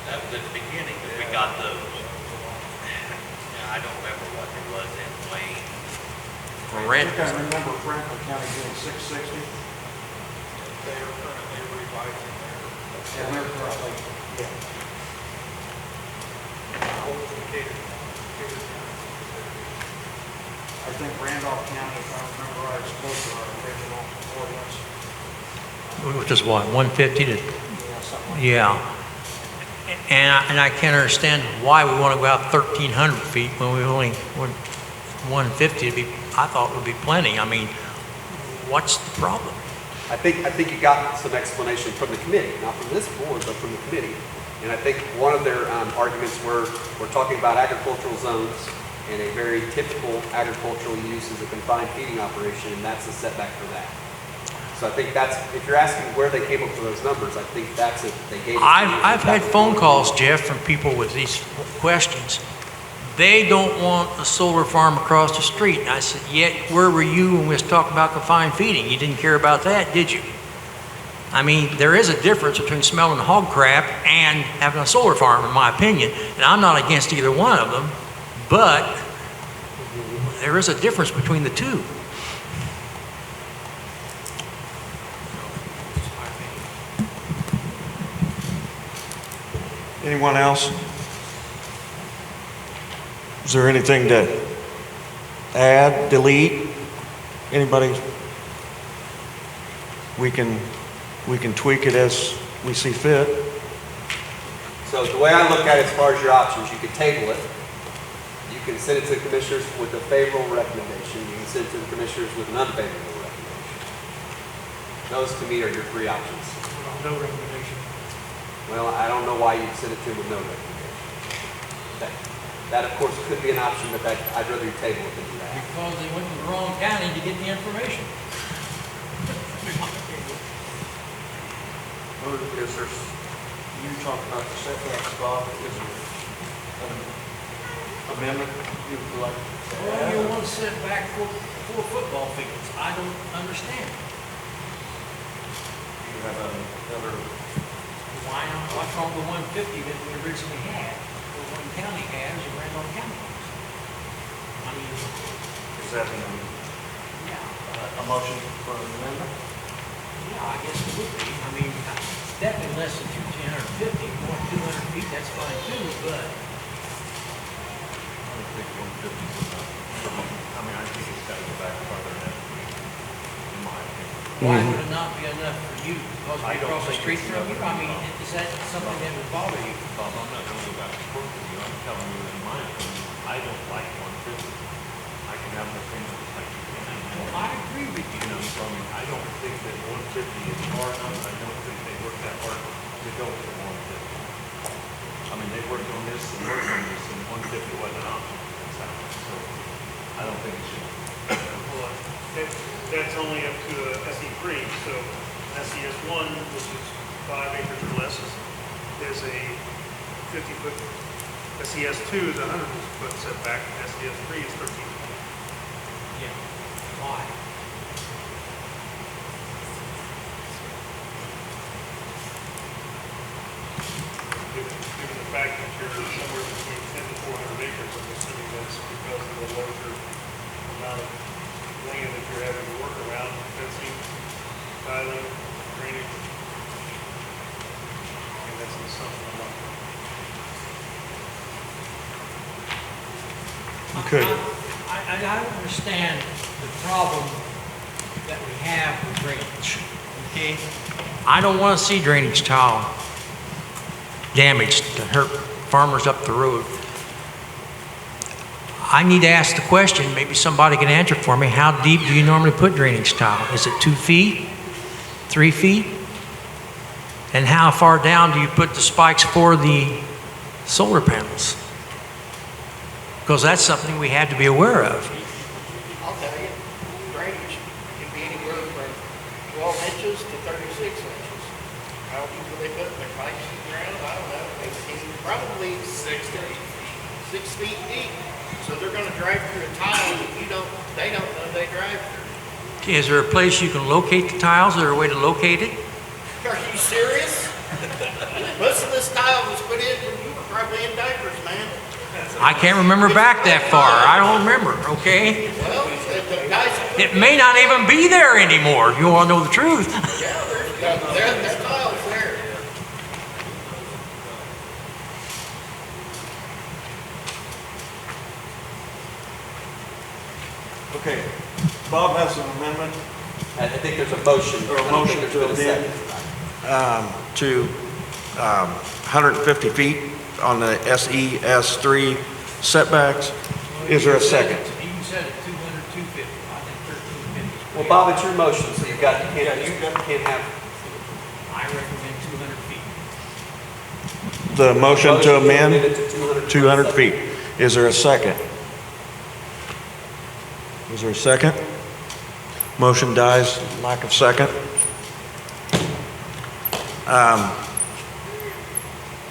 That was at the beginning that we got those. Yeah, I don't remember what it was in Wayne. For rent? I think I remember Franklin County doing 660. They are currently revising their. Yeah, they're currently, yeah. I think Randolph County, if I remember right, is close to our original ordinance. Which is what, 150 to? Yeah, something like Yeah. And I can't understand why we want to go out 1,300 feet when we only, 150 I thought would be plenty. I mean, what's the problem? I think you got some explanation from the committee, not from this board, but from the committee. And I think one of their arguments were, we're talking about agricultural zones, and a very typical agricultural use is a confined feeding operation, and that's a setback for that. So I think that's, if you're asking where they came up with those numbers, I think that's it. They gave. I've had phone calls, Jeff, from people with these questions. They don't want a solar farm across the street. And I said, yet where were you when we was talking about confined feeding? You didn't care about that, did you? I mean, there is a difference between smelling hog crap and having a solar farm, in my opinion. And I'm not against either one of them, but there is a difference between the two. Anyone else? Is there anything to add, delete? Anybody? We can tweak it as we see fit. So the way I look at it, as far as your options, you could table it. You can send it to the commissioners with a favorable recommendation. You can send it to the commissioners with an unfavorable recommendation. Those to me are your three options. No recommendation. Well, I don't know why you send it to with no recommendation. That of course could be an option, but I'd rather you table it than do that. Because they went to the wrong county to get the information. Is there, you talked about the setbacks, Bob, is there an amendment you would like? Well, you want to set back four football fields. I don't understand. You have another. Why not? What's wrong with 150 that we originally had? Or one county has, or Randolph County has? I mean, Is that yeah, a motion for an amendment? yeah, I guess it would be. I mean, definitely less than 250. More 200 feet, that's fine too, but I don't think 150 is enough. I mean, I think it's got to go back farther than that, in my opinion. why would it not be enough for you? Because we I don't across the think street it's from you? enough. I mean, is that something that would bother you? Bob, I'm not going to go back and forth with you. I'm telling you, in my opinion, I don't like 150. I can have an opinion just like you can. Well, I agree with you. You know, so I mean, I don't think that 150 is far enough. I don't think they worked that hard to go to 150. I mean, they worked on this and worked on this, and 150 wasn't an option. So I don't think it should. Well, that's only up to SE3, so SES1, which is 5 acres or less, is a 50-foot. SES2 is a 100-foot setback, and SES3 is 13 feet. Yeah. Why? Given the fact that you're somewhere between 10 to 400 acres, I'm assuming that's because of the larger amount of land that you're having to work around, fencing, tiling, drainage. And that's an assumption I'm not. Okay. I don't understand the problem that we have with drainage, okay? I don't want to see drainage tile damaged to hurt farmers up the road. I need to ask the question, maybe somebody can answer for me. How deep do you normally put drainage tile? Is it 2 feet, 3 feet? And how far down do you put the spikes for the solar panels? Because that's something we had to be aware of. I'll tell you, drainage can be anywhere from 12 inches to 36 inches. How deep do they put their pipes in the ground? I don't know. Probably 6 to 8 feet. 6 feet deep. So they're going to drive through a tile that they don't know they drive through. Is there a place you can locate the tiles? Is there a way to locate it? Are you serious? Most of this tile was put in when you were probably in diapers, man. I can't remember back that far. I don't remember, okay? Well, the guys... It may not even be there anymore, if you want to know the truth. Yeah, there's tiles there. Okay, Bob has an amendment. I think there's a motion. Or a motion to amend to 150 feet on the SES3 setbacks. Is there a second? You said it 200, 250. I think 1350. Well, Bob, it's your motion, so you can't have. I recommend 200 feet. The motion to amend it to 200 feet. Is there a second? Is there a second? Motion dies, lack of second.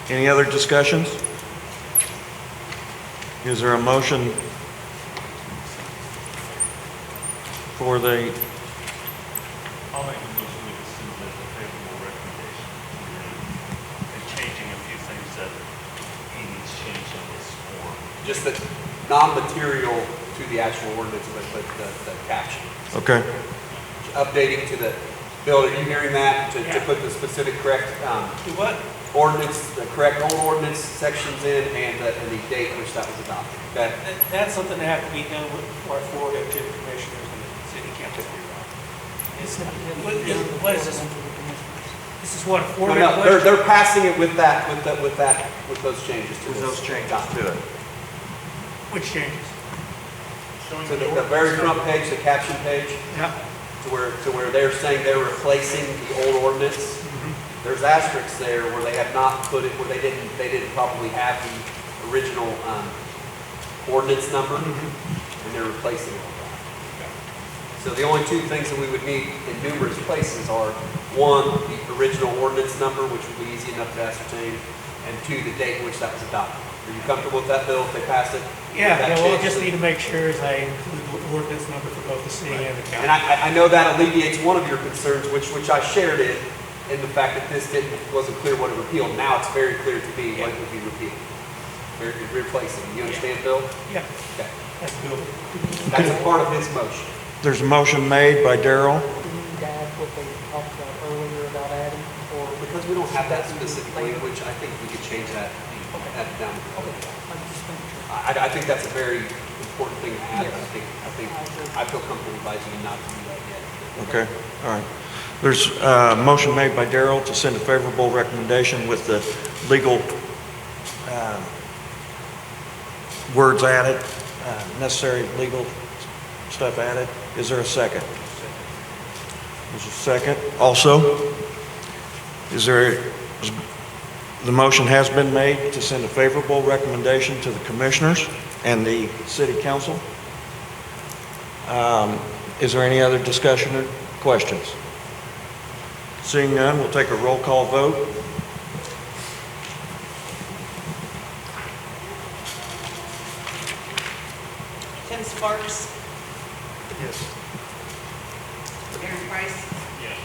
Any other discussions? Is there a motion for the, I'll make a motion with a favorable recommendation. And changing a few things that he needs changed in this form. Just the non-material to the actual ordinance, but the caption. okay, Updating to the, Bill, are you hearing that? To put the specific correct Do what? ordinance, the correct old ordinance sections in and the date which that was adopted. Okay? That's something that has to be done before I forward it to the commissioners and the city council. What is this? This is what, a No, forward? no, they're passing it with those changes to with this. those changes to it. Which changes? So the very front page, the caption page, Yeah. to where they're saying they're replacing the old ordinance. There's asterisks there where they have not put it, where they didn't probably have the original ordinance number, and they're replacing it with that. So the only two things that we would need in numerous places are, one, the original ordinance number, which would be easy enough to ascertain, and two, the date in which that was adopted. Are you comfortable with that, Bill, if they pass it? Yeah, That well, I change? just need to make sure is I include the ordinance number for both the city and the county. And I know that alleviates one of your concerns, which I shared in the fact that this wasn't clear what it repealed. Now it's very clear to me what would be repealed. Replacing. You understand, Bill? Yeah, Okay. that's good. That's a part of his motion. There's a motion made by Darrell. Do we need to add what they talked about earlier about adding, or? Because we don't have that specific language, I think we could change that down. I think that's a very important thing to add. I feel comfortable advising you not to do that yet. Okay, all right. There's a motion made by Darrell to send a favorable recommendation with the legal words added, necessary legal stuff added. Is there a second? There's a second. Also, the motion has been made to send a favorable recommendation to the commissioners and the city council. Is there any other discussion or questions? Seeing none, we'll take a roll call vote. Tim Sparks, Yes. Aaron Price, Yes.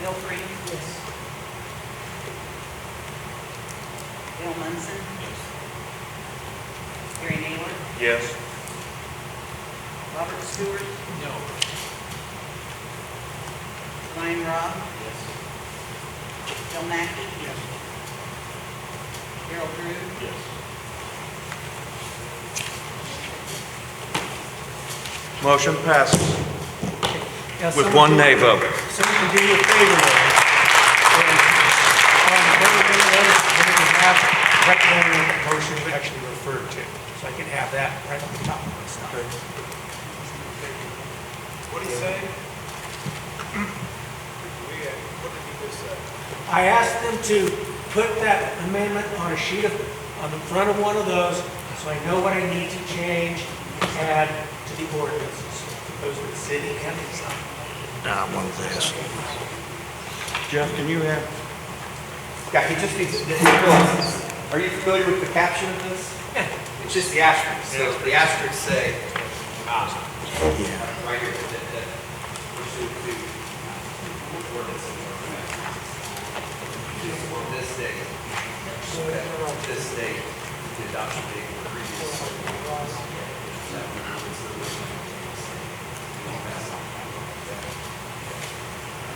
Bill Freeman. Yes. Bill Munson. Gary Naylor, Yes. Robert Stewart, No. Ryan Robb. Bill Mackey. Darrell Drew. Yes. Motion passes Now, with someone one do- nay vote. Someone can do you a favor though. And on everything else, we're going to have recommending that the motion actually referred too, so I can have that right on the top of my stuff. What do you say? What did you just say? I asked them to put that amendment on a sheet of, on the front of one of those, so I know what I need to change and add to the ordinances. Those are the city and the stuff. One of this. Jeff, can you have? Yeah, he just needs to, are you familiar with the caption of this? Yeah. It's just the asterisk. So the asterisks say, right here, that pursuant to ordinance on this date, this date, the adoption date of the previous.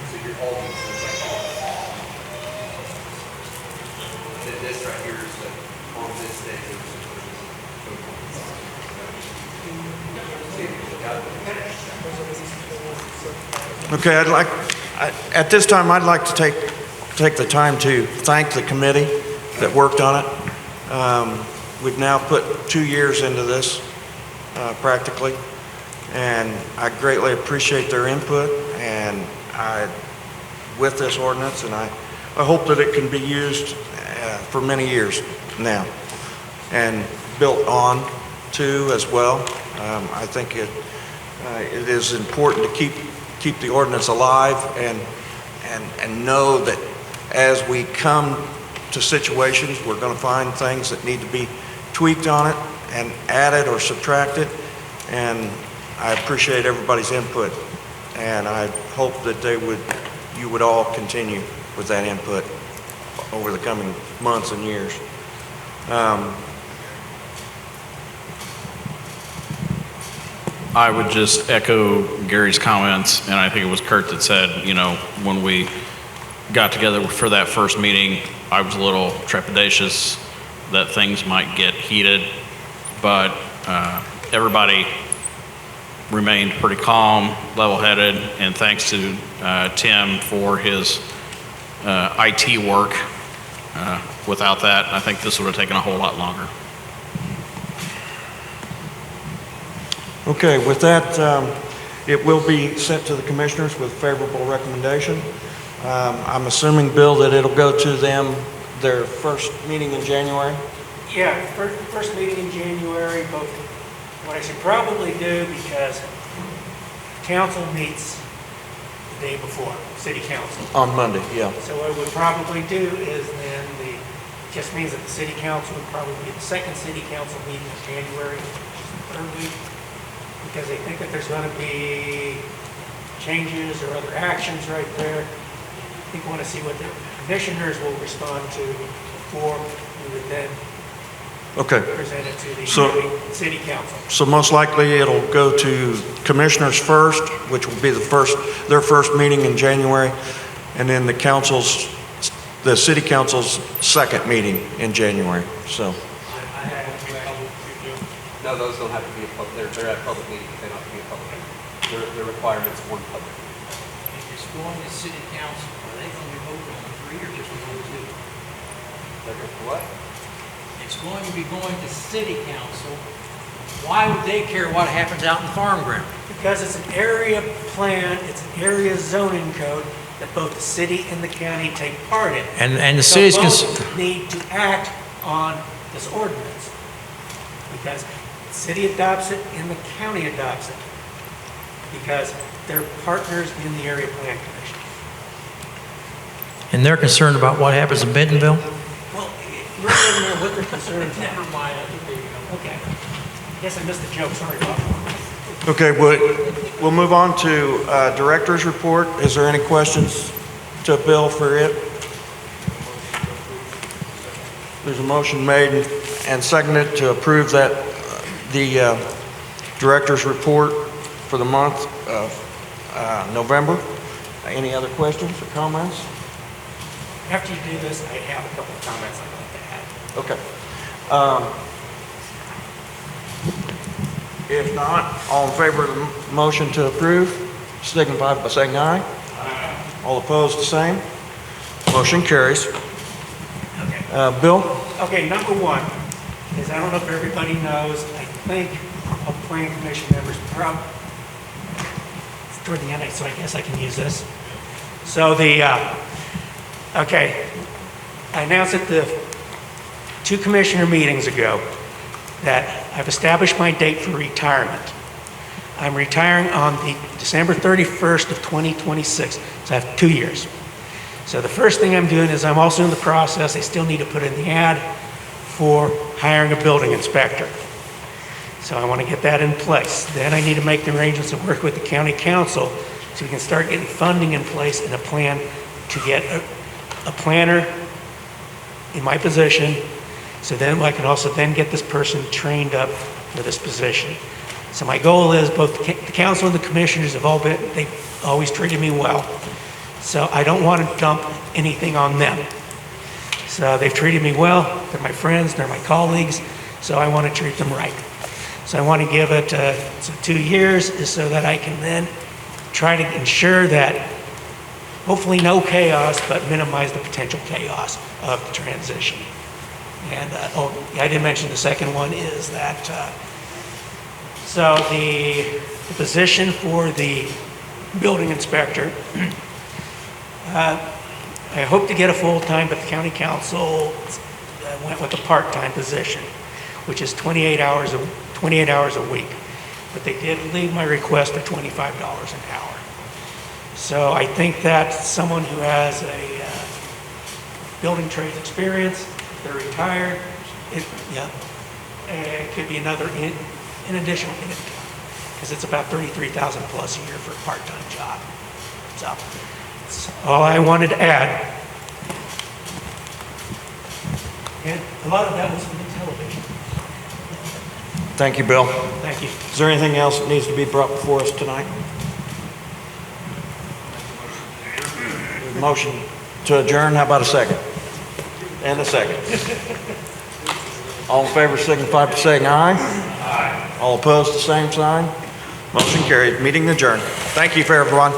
So you're all these things like all. Then this right here is the, on this day, Okay, at this time, I'd like to take the time to thank the committee that worked on it. We've now put 2 years into this, practically, and I greatly appreciate their input with this ordinance, and I hope that it can be used for many years now and built on to as well. I think it is important to keep the ordinance alive and know that as we come to situations, we're going to find things that need to be tweaked on it and added or subtracted. And I appreciate everybody's input, and I hope that you would all continue with that input over the coming months and years. I would just echo Gary's comments, and I think it was Kurt that said, you know, when we got together for that first meeting, I was a little trepidatious that things might get heated, but everybody remained pretty calm, level-headed, and thanks to Tim for his IT work. Without that, I think this would have taken a whole lot longer. Okay, with that, it will be sent to the commissioners with favorable recommendation. I'm assuming, Bill, that it'll go to them their first meeting in January? Yeah, first meeting in January, but what I should probably do, because council meets the day before, city council. On Monday, yeah. So what I would probably do is then just means that the city council would probably be the second city council meeting in January, which is the third week, because they think that there's going to be changes or other actions right there. I think we want to see what the commissioners will respond to before we would then present it to the city council. So most likely it'll go to commissioners first, which will be their first meeting in January, and then the city council's second meeting in January. So. No, those don't have to be they're at public meetings, they don't have to be a public meeting. Their requirement's one public meeting. If it's going to city council, are they going to be voting on 3 or just on 2? They're going for what? It's going to be going to city council. Why would they care what happens out in the farm ground? Because it's an area plan, it's an area zoning code that both the city and the county take part in. And the so cities both need to act on this ordinance, because the city adopts it and the county adopts it, because they're partners in the area plan commission. And they're concerned about what happens in Bentonville? Well, we're not even what they're concerned about. Never mind. Okay. I guess I missed the joke. Sorry about that. Okay, we'll move on to director's report. Is there any questions to Bill for it? There's a motion made and seconded to approve that the director's report for the month of November. Any other questions or comments? After you do this, I have a couple of comments I'd like to add. Okay. If not, all in favor of the motion to approve, signify by saying aye. Aye. All opposed, the same. Motion carries. Okay. Bill? Okay, number one, is, I don't know if everybody knows, I think all planning commission members, it's toward the end, so I guess I can use this. So okay, I announced at the 2 commissioner meetings ago that I've established my date for retirement. I'm retiring on the December 31st of 2026, so I have 2 years. So the first thing I'm doing is I'm also in the process, I still need to put in the ad for hiring a building inspector. So I want to get that in place. Then I need to make the arrangements and work with the county council so we can start getting funding in place and a plan to get a planner in my position. So then I can also then get this person trained up for this position. So my goal is both the council and the commissioners they've always treated me well. So I don't want to dump anything on them. So they've treated me well, they're my friends, they're my colleagues, so I want to treat them right. So I want to give it 2 years so that I can then try to ensure that hopefully no chaos, but minimize the potential chaos of the transition. And I didn't mention the second one is that, so the position for the building inspector, I hope to get a full-time, but the county council went with a part-time position, which is 28 hours a week. But they did leave my request for $25 an hour. So I think that someone who has a building trades experience, they're retired, it could be another in additional income, because it's about $33,000 plus a year for a part-time job. So that's all I wanted to add. And a lot of that was for the television. Thank you, Bill. Thank you. Is there anything else that needs to be brought before us tonight? Motion to adjourn, how about a second? And a second. All in favor signify by saying aye. Aye. All opposed, the same sign. Motion carried. Meeting adjourned. Thank you for everyone.